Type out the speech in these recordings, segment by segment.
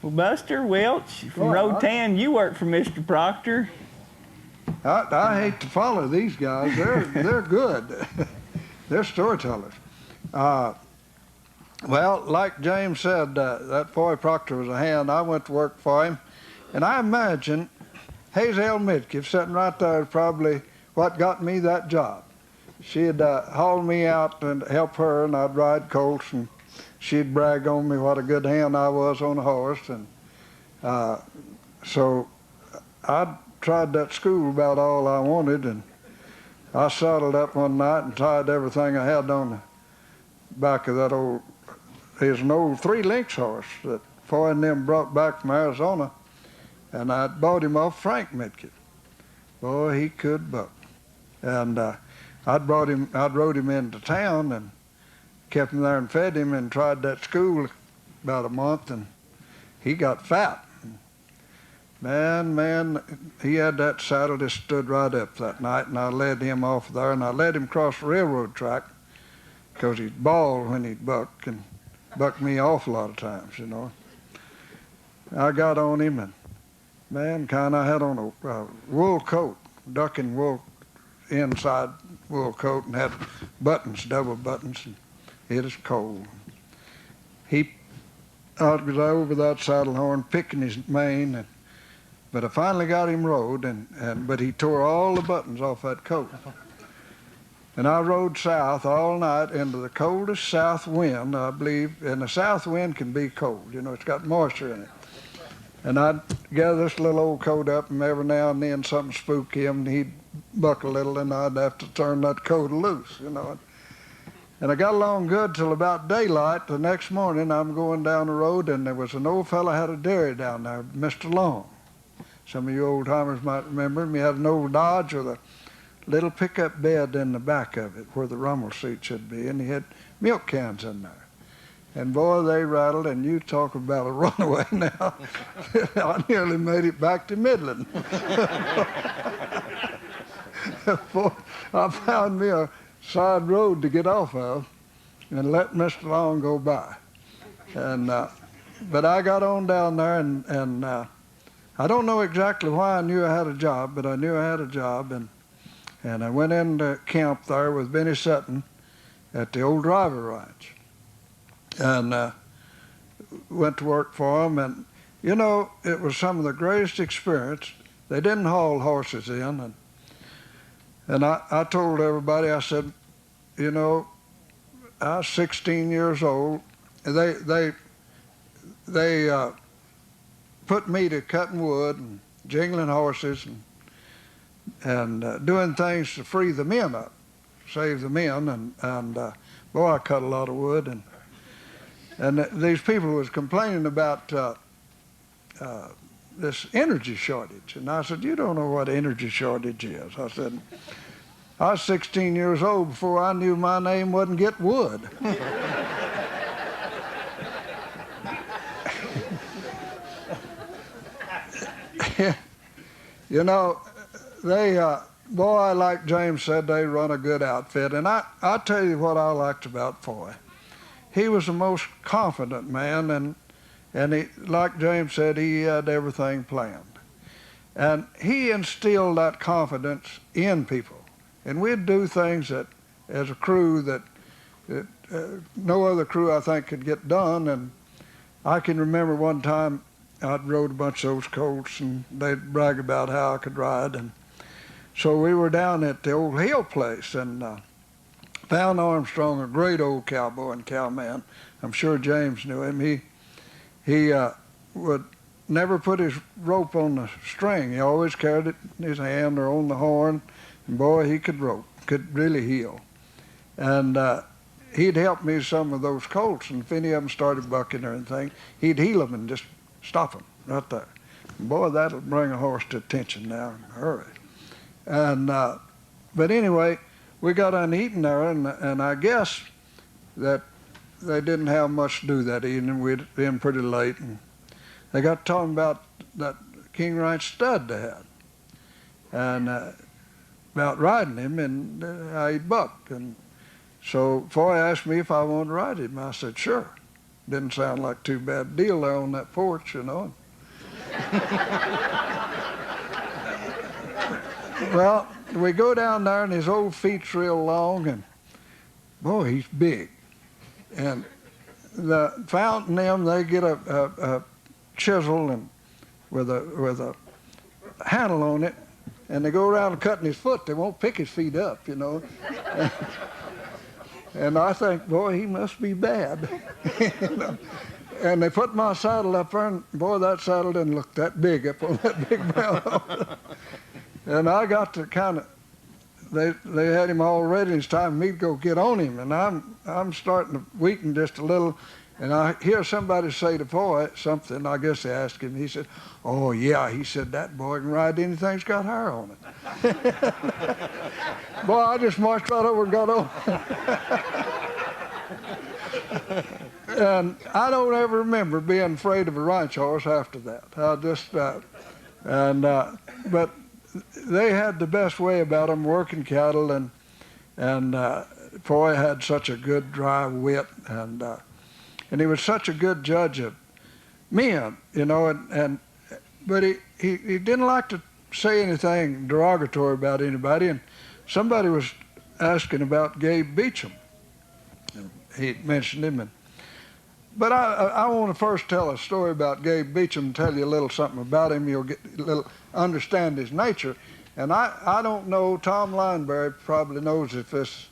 Well, Buster, Welch, from Road 10, you work for Mr. Proctor. I hate to follow these guys. They're good. They're storytellers. Well, like James said, that Foy Proctor was a hand. I went to work for him, and I imagine Hazel Midkiff sitting right there is probably what got me that job. She'd haul me out and help her, and I'd ride colts, and she'd brag on me what a good hand I was on a horse. And so I tried that school about all I wanted, and I saddled up one night and tied everything I had on the back of that old, he's an old 3 Lynx horse that Foy and them brought back from Arizona, and I bought him off Frank Midkiff. Boy, he could buck. And I'd rode him into town and kept him there and fed him and tried that school about a month, and he got fat. Man, he had that saddle just stood right up that night, and I led him off there, and I led him across the railroad track because he'd bawl when he'd buck, and bucked me off a lot of times, you know. I got on him, and man, I had on a wool coat, ducking wool, inside wool coat, and had buttons, double buttons, and it was cold. I was over that saddle horn picking his mane, but I finally got him rode, but he tore all the buttons off that coat. And I rode south all night into the coldest south wind, I believe, and the south wind can be cold, you know, it's got moisture in it. And I'd gather this little old coat up, and every now and then something spook him, and he'd buck a little, and I'd have to turn that coat loose, you know. And I got along good till about daylight. The next morning, I'm going down the road, and there was an old fellow had a dairy down there, Mr. Long. Some of you old-timers might remember him. He had an old Dodge with a little pickup bed in the back of it where the rummel seat should be, and he had milk cans in there. And boy, they rattled, and you talk about a runaway now. I nearly made it back to Midland. Boy, I found me a side road to get off of and let Mr. Long go by. And but I got on down there, and I don't know exactly why I knew I had a job, but I knew I had a job, and I went into camp there with Benny Sutton at the old Driver Ranch, and went to work for him. And you know, it was some of the greatest experience. They didn't haul horses in, and I told everybody, I said, you know, I was 16 years old. They put me to cutting wood and jingling horses and doing things to free the men up, save the men. And boy, I cut a lot of wood. And these people was complaining about this energy shortage. And I said, you don't know what energy shortage is. I said, I was 16 years old before I knew my name wasn't Get Wood. You know, boy, like James said, they run a good outfit. And I'll tell you what I liked about Foy. He was the most confident man, and he, like James said, he had everything planned. And he instilled that confidence in people. And we'd do things that, as a crew, that no other crew, I think, could get done. And I can remember one time I'd rode a bunch of those colts, and they'd brag about how I could ride. And so we were down at the old Hill place, and found Armstrong, a great old cowboy and cowman. I'm sure James knew him. He would never put his rope on the string. He always carried it in his hand or on the horn. And boy, he could rope, could really heel. And he'd help me some of those colts, and if any of them started bucking or anything, he'd heel them and just stop them right there. And boy, that'll bring a horse to attention now in a hurry. And but anyway, we got uneaten there, and I guess that they didn't have much to do that evening. We'd been pretty late, and they got talking about that King Ranch stud they had, and about riding him and how he bucked. And so Foy asked me if I wanted to ride him. I said, sure. didn't sound like too bad a deal there on that porch, you know. Well, we go down there, and his old feet's real long, and boy, he's big. And the fountain them, they get a chisel and with a handle on it, and they go around cutting his foot. They won't pick his feet up, you know. And I think, boy, he must be bad. You know? And they put my saddle up there, and boy, that saddle didn't look that big up on that big brown horse. And I got to kind of, they had him all ready. It's time for me to go get on him, and I'm starting to weaken just a little. And I hear somebody say to Foy something. I guess they asked him. He said, "Oh yeah," he said, "that boy can ride anything that's got hair on it." Boy, I just marched right over and got on. And I don't ever remember being afraid of a ranch horse after that. I just but they had the best way about them working cattle, and Foy had such a good dry wit, and he was such a good judge of men, you know, but he didn't like to say anything derogatory about anybody. And somebody was asking about Gabe Beacham, and he mentioned him. But I want to first tell a story about Gabe Beacham and tell you a little something about him. You'll get a little understand his nature. And I don't know, Tom Lineberry probably knows if this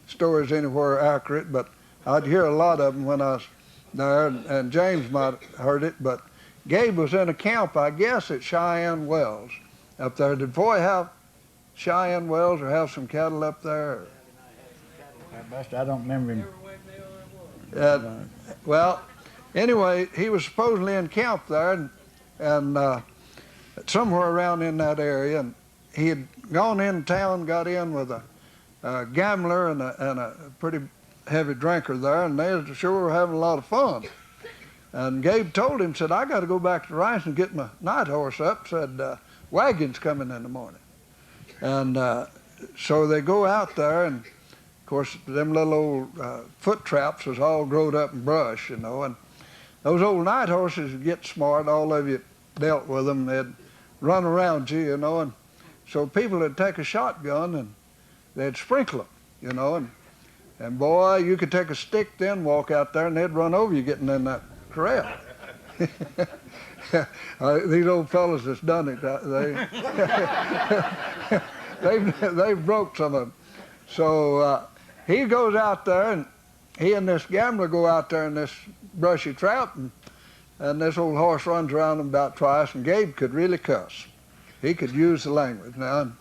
story is anywhere accurate, but I'd hear a lot of them when I was there, and James might have heard it. But Gabe was in a camp, I guess, at Cheyenne Wells up there. Did Foy have Cheyenne Wells or have some cattle up there? I don't remember him. Well, anyway, he was supposedly in camp there, and somewhere around in that area, and he had gone in town, got in with a gambler and a pretty heavy drinker there, and they sure were having a lot of fun. And Gabe told him, said, "I got to go back to the ranch and get my night horse up." Said, "Wagon's coming in the morning." And so they go out there, and of course, them little old foot traps was all growed up in brush, you know, and those old night horses would get smart. All of you dealt with them. They'd run around you, you know, and so people would take a shotgun and they'd sprinkle them, you know, and boy, you could take a stick then, walk out there, and they'd run over you getting in that corral. These old fellas that's done it, they broke some of them. So he goes out there, and he and this gambler go out there in this brushy trap, and this old horse runs around him about twice, and Gabe could really cuss. He could use the language now. And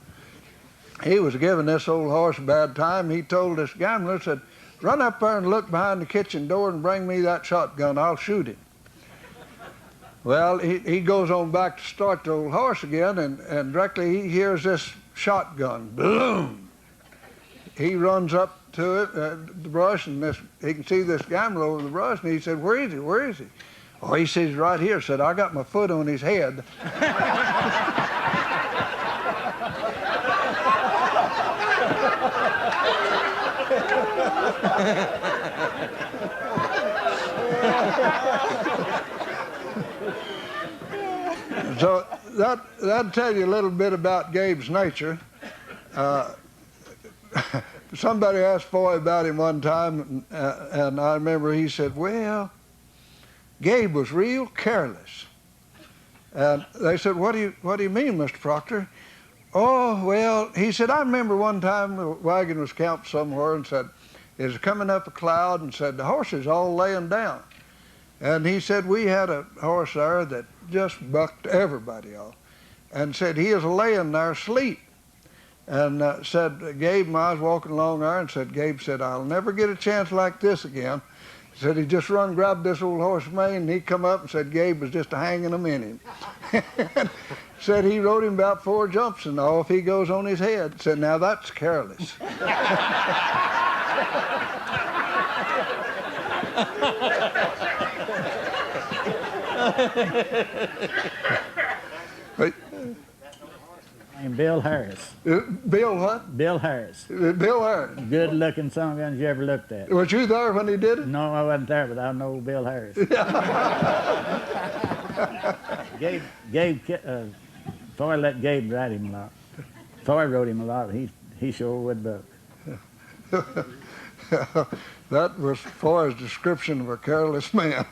he was giving this old horse a bad time. He told this gambler, said, "Run up there and look behind the kitchen door and bring me that shotgun. I'll shoot him." Well, he goes on back to start the old horse again, and directly he hears this shotgun, boom. He runs up to it, the brush, and he can see this gambler over the brush, and he said, "Where is he? Where is he?" "Oh," he says, "right here." Said, "I got my foot on his head." So that'll tell you a little bit about Gabe's nature. Somebody asked Foy about him one time, and I remember he said, "Well, Gabe was real careless." And they said, "What do you mean, Mr. Proctor?" "Oh, well," he said, "I remember one time the wagon was camped somewhere, and said, it was coming up a cloud, and said, the horses all laying down. And he said, we had a horse there that just bucked everybody off, and said he was laying there asleep. And said, Gabe and I was walking along there, and said, Gabe said, I'll never get a chance like this again. Said he just run, grabbed this old horse mane, and he come up and said Gabe was just hanging him in him. Said he rode him about 4 jumps, and off he goes on his head. Said, now that's careless. And Bill Harris. Bill what? Bill Harris. Bill Harris. Good looking son of a gun you ever looked at. Was you there when he did it? No, I wasn't there, but I know Bill Harris. Foy let Gabe write him a lot. Foy wrote him a lot. He sure would book. That was Foy's description of a careless man.